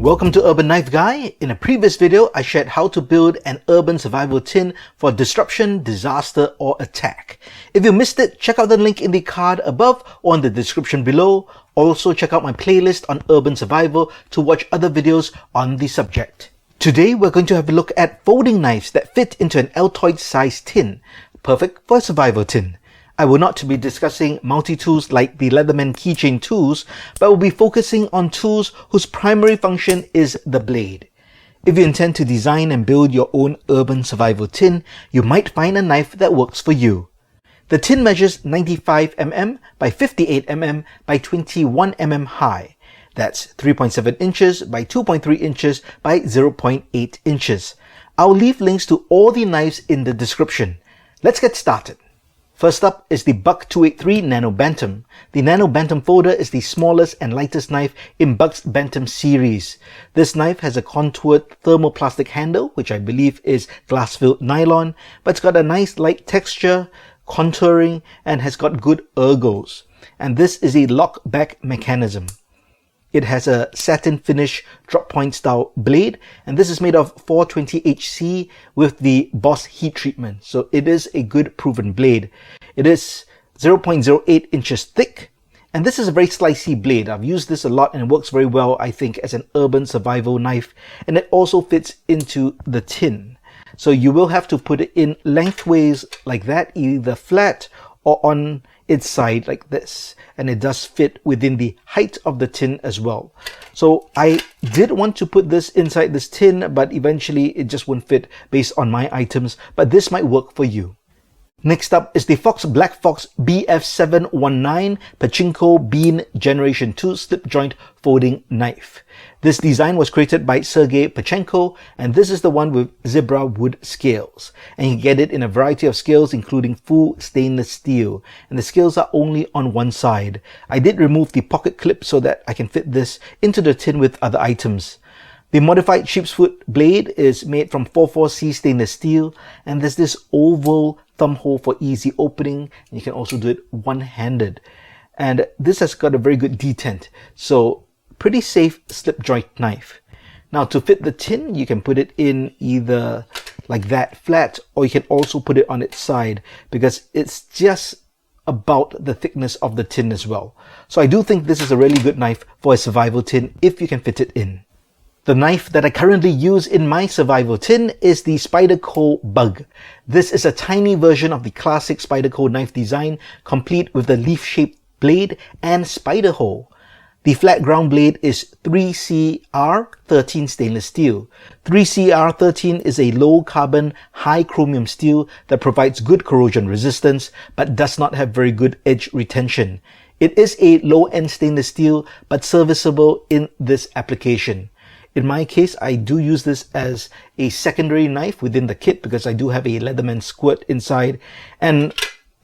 Welcome to Urban Knife Guy. In a previous video, I shared how to build an urban survival tin for disruption, disaster, or attack. If you missed it, check out the link in the card above or in the description below. Also, check out my playlist on urban survival to watch other videos on the subject. Today, we're going to have a look at folding knives that fit into an Altoids size tin, perfect for a survival tin. I will not be discussing multi-tools like the Leatherman keychain tools, but will be focusing on tools whose primary function is the blade. If you intend to design and build your own urban survival tin, you might find a knife that works for you. The tin measures 95 mm by 58 mm by 21 mm high. That's 3.7 inches by 2.3 inches by 0.8 inches. I'll leave links to all the knives in the description. Let's get started. First up is the Bug 283 Nano Bantam. The Nano Bantam folder is the smallest and lightest knife in Bug's Bantam series. This knife has a contoured thermoplastic handle, which I believe is glass-filled nylon, but it's got a nice light texture, contouring, and has got good ergos. And this is a lock-back mechanism. It has a satin finish drop point style blade, and this is made of 420HC with the Boss heat treatment. So it is a good proven blade. It is 0.08 inches thick, and this is a very slicey blade. I've used this a lot and it works very well, I think, as an urban survival knife, and it also fits into the tin. So you will have to put it in lengthways like that, either flat or on its side like this, and it does fit within the height of the tin as well. So I did want to put this inside this tin, but eventually it just won't fit based on my items, but this might work for you. Next up is the Black Fox BF719 Pachinko Bean Generation 2 slip joint folding knife. This design was created by Sergei Pachenko, and this is the one with zebra wood scales. And you can get it in a variety of scales, including full stainless steel. And the scales are only on one side. I did remove the pocket clip so that I can fit this into the tin with other items. The modified sheep's foot blade is made from 44C stainless steel, and there's this oval thumb hole for easy opening, and you can also do it one-handed. And this has got a very good detent, so pretty safe slip joint knife. Now to fit the tin, you can put it in either like that flat, or you can also put it on its side because it's just about the thickness of the tin as well. So I do think this is a really good knife for a survival tin if you can fit it in. The knife that I currently use in my survival tin is the Spyderco Bug. This is a tiny version of the classic Spyderco knife design, complete with the leaf-shaped blade and spider hole. The flat ground blade is 3CR13 stainless steel. 3CR13 is a low carbon, high chromium steel that provides good corrosion resistance but does not have very good edge retention. It is a low-end stainless steel but serviceable in this application. In my case, I do use this as a secondary knife within the kit because I do have a Leatherman squirt inside, and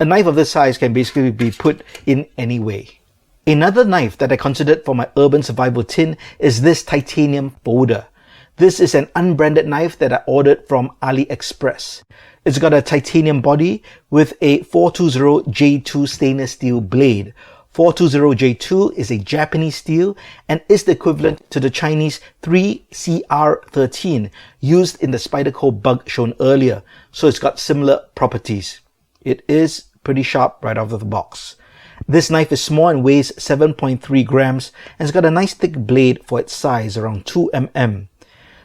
a knife of this size can basically be put in any way. Another knife that I considered for my urban survival tin is this titanium folder. This is an unbranded knife that I ordered from AliExpress. It's got a titanium body with a 420J2 stainless steel blade. 420J2 is a Japanese steel and is the equivalent to the Chinese 3CR13 used in the Spyderco Bug shown earlier, so it's got similar properties. It is pretty sharp right out of the box. This knife is small and weighs 7.3 grams and it's got a nice thick blade for its size, around 2 mm.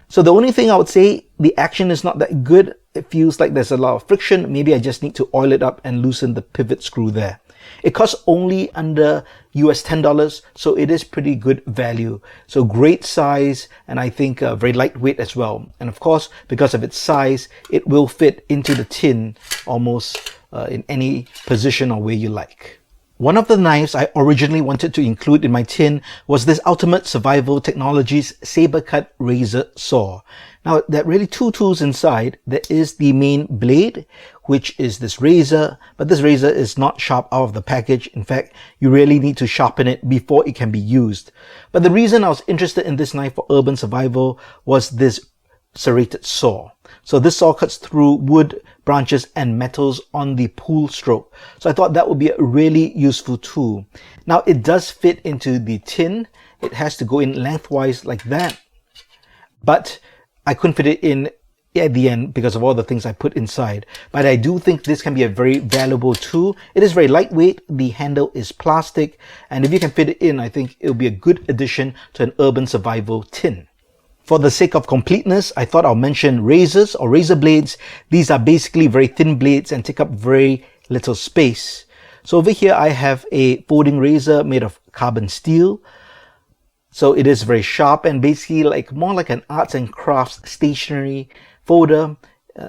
So the only thing I would say, the action is not that good. It feels like there's a lot of friction. Maybe I just need to oil it up and loosen the pivot screw there. It costs only under US $10, so it is pretty good value. So great size, and I think very lightweight as well. And of course, because of its size, it will fit into the tin almost in any position or way you like. One of the knives I originally wanted to include in my tin was this Ultimate Survival Technologies Saber Cut Razor Saw. Now, there are really two tools inside. There is the main blade, which is this razor, but this razor is not sharp out of the package. In fact, you really need to sharpen it before it can be used. But the reason I was interested in this knife for urban survival was this serrated saw. So this saw cuts through wood, branches, and metals on the pull stroke. So I thought that would be a really useful tool. Now it does fit into the tin. It has to go in lengthwise like that. but I couldn't fit it in at the end because of all the things I put inside. But I do think this can be a very valuable tool. It is very lightweight, the handle is plastic, and if you can fit it in, I think it'll be a good addition to an urban survival tin. For the sake of completeness, I thought I'll mention razors or razor blades. These are basically very thin blades and take up very little space. So over here I have a folding razor made of carbon steel. So it is very sharp and basically more like an arts and crafts stationery folder.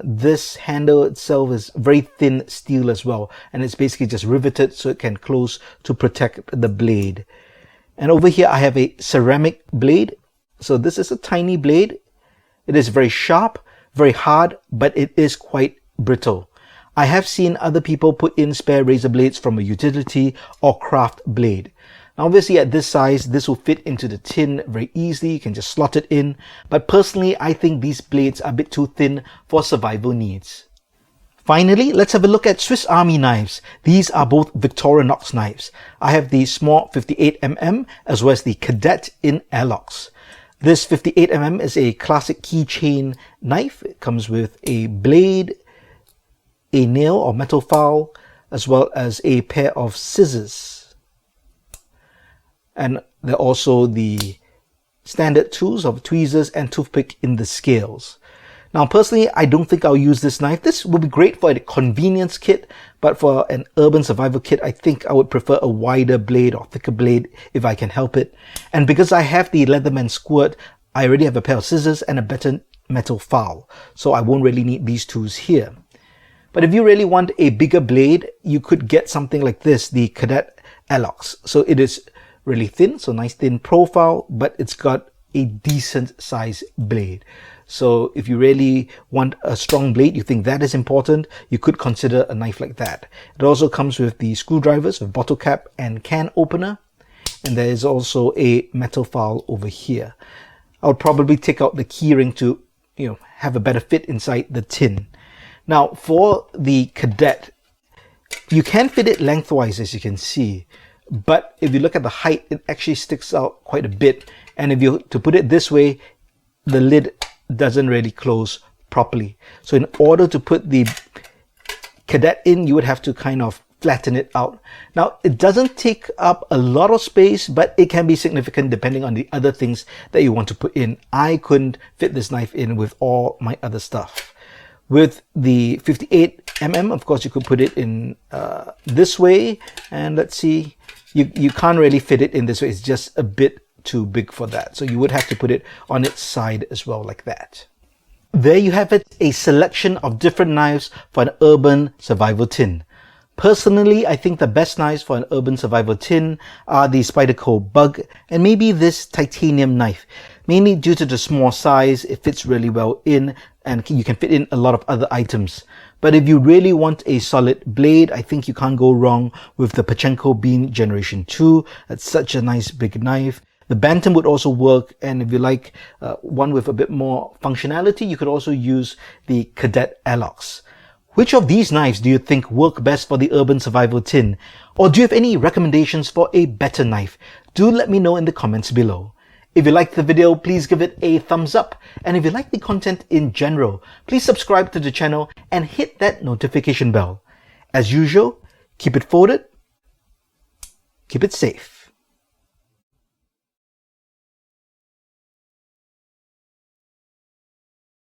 This handle itself is very thin steel as well, and it's basically just riveted so it can close to protect the blade. And over here I have a ceramic blade. So this is a tiny blade. It is very sharp, very hard, but it is quite brittle. I have seen other people put in spare razor blades from a utility or craft blade. Now obviously at this size, this will fit into the tin very easily. You can just slot it in. But personally, I think these blades are a bit too thin for survival needs. Finally, let's have a look at Swiss Army knives. These are both Victorinox knives. I have the small 58mm as well as the Cadet in airlocks. This 58mm is a classic keychain knife. It comes with a blade, a nail or metal file, as well as a pair of scissors. And there are also the standard tools of tweezers and toothpick in the scales. Now personally, I don't think I'll use this knife. This would be great for a convenience kit, but for an urban survival kit, I think I would prefer a wider blade or thicker blade if I can help it. And because I have the Leatherman squirt, I already have a pair of scissors and a better metal file, so I won't really need these tools here. But if you really want a bigger blade, you could get something like this, the Cadet airlocks. So it is really thin, so nice thin profile, but it's got a decent size blade. So if you really want a strong blade, you think that is important, you could consider a knife like that. It also comes with the screwdrivers with bottle cap and can opener. And there is also a metal file over here. I would probably take out the keyring to, have a better fit inside the tin. Now for the Cadet, you can fit it lengthwise as you can see. But if you look at the height, it actually sticks out quite a bit. And if you to put it this way, the lid doesn't really close properly. So in order to put the Cadet in, you would have to kind of flatten it out. Now it doesn't take up a lot of space, but it can be significant depending on the other things that you want to put in. I couldn't fit this knife in with all my other stuff. With the 58mm, of course, you could put it in this way, and let's see, you can't really fit it in this way. It's just a bit too big for that, so you would have to put it on its side as well, like that. There you have it, a selection of different knives for an urban survival tin. Personally, I think the best knives for an urban survival tin are the Spyderco Bug and maybe this titanium knife. Mainly due to the small size, it fits really well in and you can fit in a lot of other items. But if you really want a solid blade, I think you can't go wrong with the Pachenko Bean Generation 2. That's such a nice big knife. The Bantam would also work, and if you like one with a bit more functionality, you could also use the Cadet airlocks. Which of these knives do you think work best for the urban survival tin? Or do you have any recommendations for a better knife? Do let me know in the comments below. If you liked the video, please give it a thumbs up. And if you like the content in general, please subscribe to the channel and hit that notification bell. As usual, keep it folded, keep it safe.